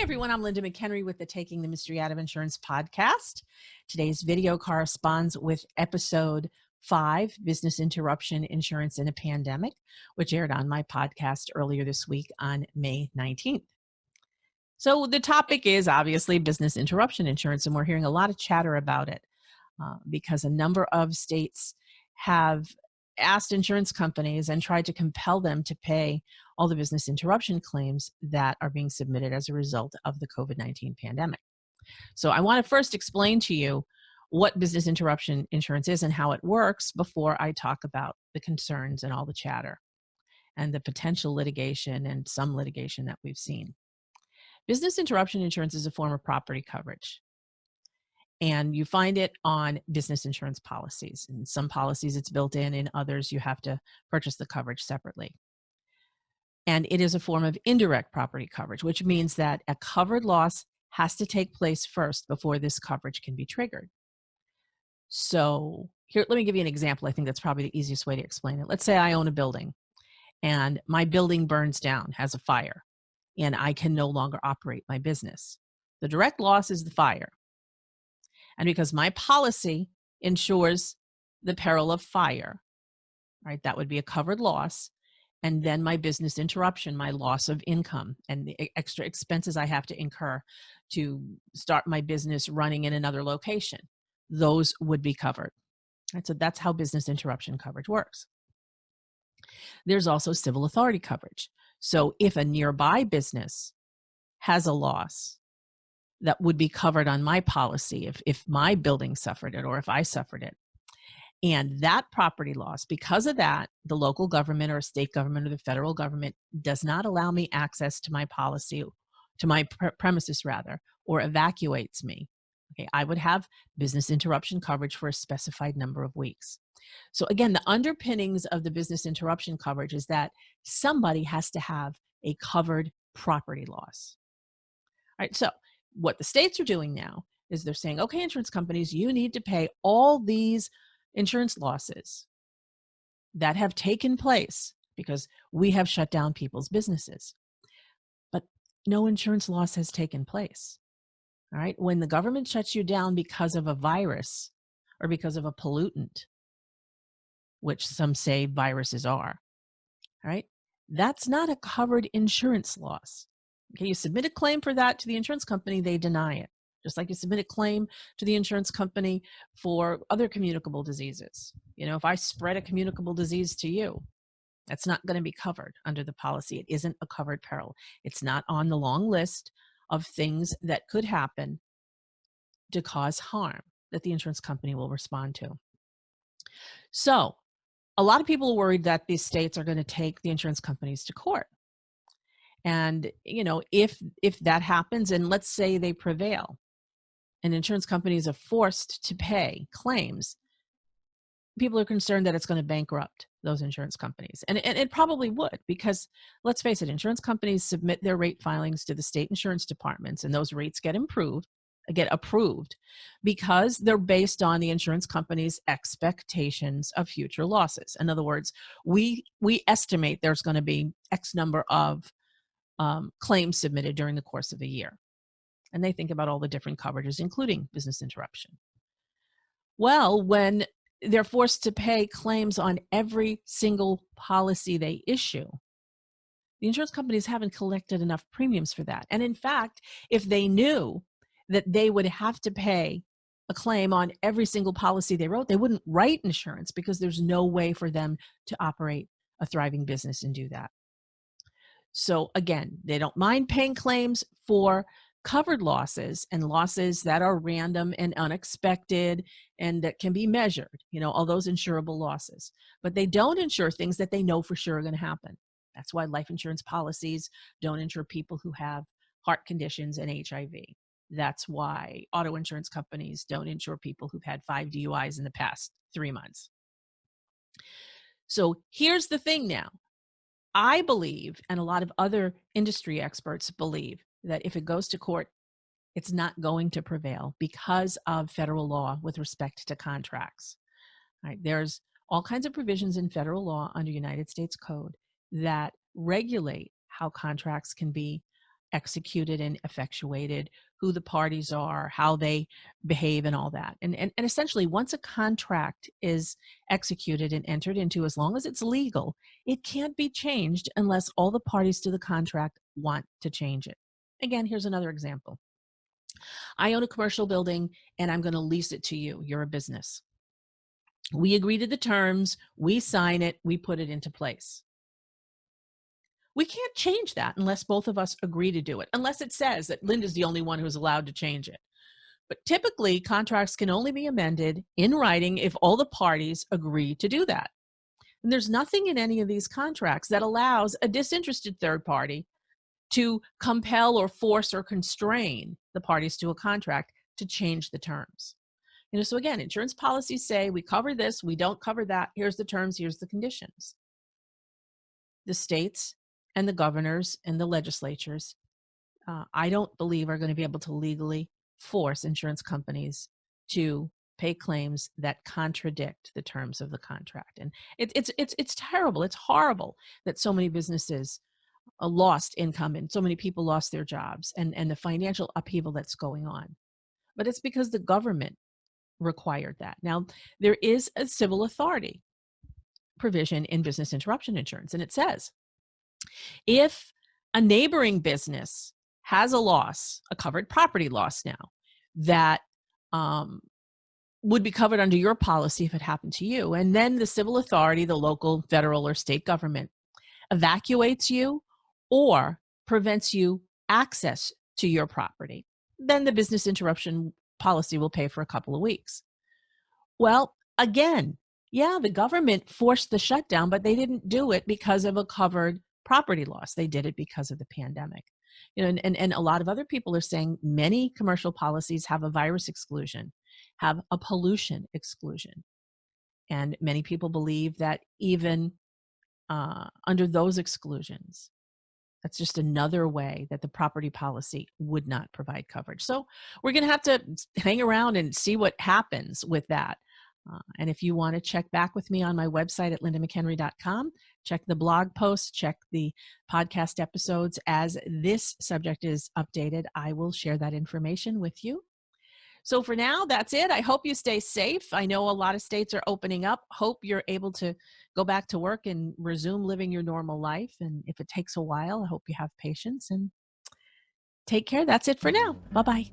Everyone, I'm Linda McHenry with the Taking the Mystery Out of Insurance podcast. Today's video corresponds with episode 5, Business Interruption Insurance in a Pandemic, which aired on my podcast earlier this week on May 19th. So the topic is obviously business interruption insurance, and we're hearing a lot of chatter about it because a number of states have asked insurance companies and tried to compel them to pay all the business interruption claims that are being submitted as a result of the COVID-19 pandemic. So I want to first explain to you what business interruption insurance is and how it works before I talk about the concerns and all the chatter and the potential litigation and some litigation that we've seen. Business interruption insurance is a form of property coverage, and you find it on business insurance policies. In some policies it's built in others you have to purchase the coverage separately. And it is a form of indirect property coverage, which means that a covered loss has to take place first before this coverage can be triggered. So here, let me give you an example. I think that's probably the easiest way to explain it. Let's say I own a building and my building burns down, has a fire, and I can no longer operate my business. The direct loss is the fire. And because my policy insures the peril of fire, right, that would be a covered loss. And then my business interruption, my loss of income, and the extra expenses I have to incur to start my business running in another location, those would be covered. Right, so that's how business interruption coverage works. There's also civil authority coverage. So if a nearby business has a loss, that would be covered on my policy if my building suffered it or if I suffered it. And that property loss, because of that, the local government or state government or the federal government does not allow me access to my policy, to my premises rather, or evacuates me. Okay, I would have business interruption coverage for a specified number of weeks. So again, the underpinnings of the business interruption coverage is that somebody has to have a covered property loss. All right, so what the states are doing now is they're saying, okay, insurance companies, you need to pay all these insurance losses that have taken place because we have shut down people's businesses. But no insurance loss has taken place. All right. When the government shuts you down because of a virus or because of a pollutant, which some say viruses are, all right, that's not a covered insurance loss. Okay, you submit a claim for that to the insurance company, they deny it. Just like you submit a claim to the insurance company for other communicable diseases. You know, if I spread a communicable disease to you, that's not going to be covered under the policy. It isn't a covered peril. It's not on the long list of things that could happen to cause harm that the insurance company will respond to. So a lot of people are worried that these states are going to take the insurance companies to court. And, you know, if that happens, and let's say they prevail, and insurance companies are forced to pay claims, people are concerned that it's going to bankrupt those insurance companies. And it probably would, because let's face it, insurance companies submit their rate filings to the state insurance departments, and those rates get approved because they're based on the insurance company's expectations of future losses. In other words, we estimate there's going to be X number of claims submitted during the course of a year. And they think about all the different coverages, including business interruption. Well, when they're forced to pay claims on every single policy they issue, the insurance companies haven't collected enough premiums for that. And in fact, if they knew that they would have to pay a claim on every single policy they wrote, they wouldn't write insurance because there's no way for them to operate a thriving business and do that. So again, they don't mind paying claims for covered losses and losses that are random and unexpected and that can be measured, you know, all those insurable losses. But they don't insure things that they know for sure are going to happen. That's why life insurance policies don't insure people who have heart conditions and HIV. That's why auto insurance companies don't insure people who've had 5 DUIs in the past 3 months. So here's the thing now. I believe, and a lot of other industry experts believe, that if it goes to court, it's not going to prevail because of federal law with respect to contracts. Right? There's all kinds of provisions in federal law under United States Code that regulate how contracts can be executed and effectuated, who the parties are, how they behave, and all that. And essentially, once a contract is executed and entered into, as long as it's legal, it can't be changed unless all the parties to the contract want to change it. Again, here's another example. I own a commercial building and I'm going to lease it to you. You're a business. We agree to the terms, we sign it, we put it into place. We can't change that unless both of us agree to do it, unless it says that Linda's the only one who's allowed to change it. But typically, contracts can only be amended in writing if all the parties agree to do that. And there's nothing in any of these contracts that allows a disinterested third party to compel or force or constrain the parties to a contract to change the terms. So again, insurance policies say we cover this, we don't cover that. Here's the terms, here's the conditions. The states and the governors and the legislatures, I don't believe, are going to be able to legally force insurance companies to pay claims that contradict the terms of the contract. And it's terrible. It's horrible that so many businesses lost income and so many people lost their jobs, and the financial upheaval that's going on. But it's because the government required that. Now, there is a civil authority provision in business interruption insurance, and it says if a neighboring business has a loss, a covered property loss now, that would be covered under your policy if it happened to you, and then the civil authority, the local, federal, or state government, evacuates you or prevents you access to your property, then the business interruption policy will pay for a couple of weeks. Well, again, yeah, the government forced the shutdown, but they didn't do it because of a covered property loss. They did it because of the pandemic. And a lot of other people are saying many commercial policies have a virus exclusion, have a pollution exclusion. And many people believe that even under those exclusions, that's just another way that the property policy would not provide coverage. So we're going to have to hang around and see what happens with that. And if you want to check back with me on my website at lindamchenry.com, check the blog posts, check the podcast episodes. As this subject is updated, I will share that information with you. So for now, that's it. I hope you stay safe. I know a lot of states are opening up. Hope you're able to go back to work and resume living your normal life. And if it takes a while, I hope you have patience and take care. That's it for now. Bye-bye.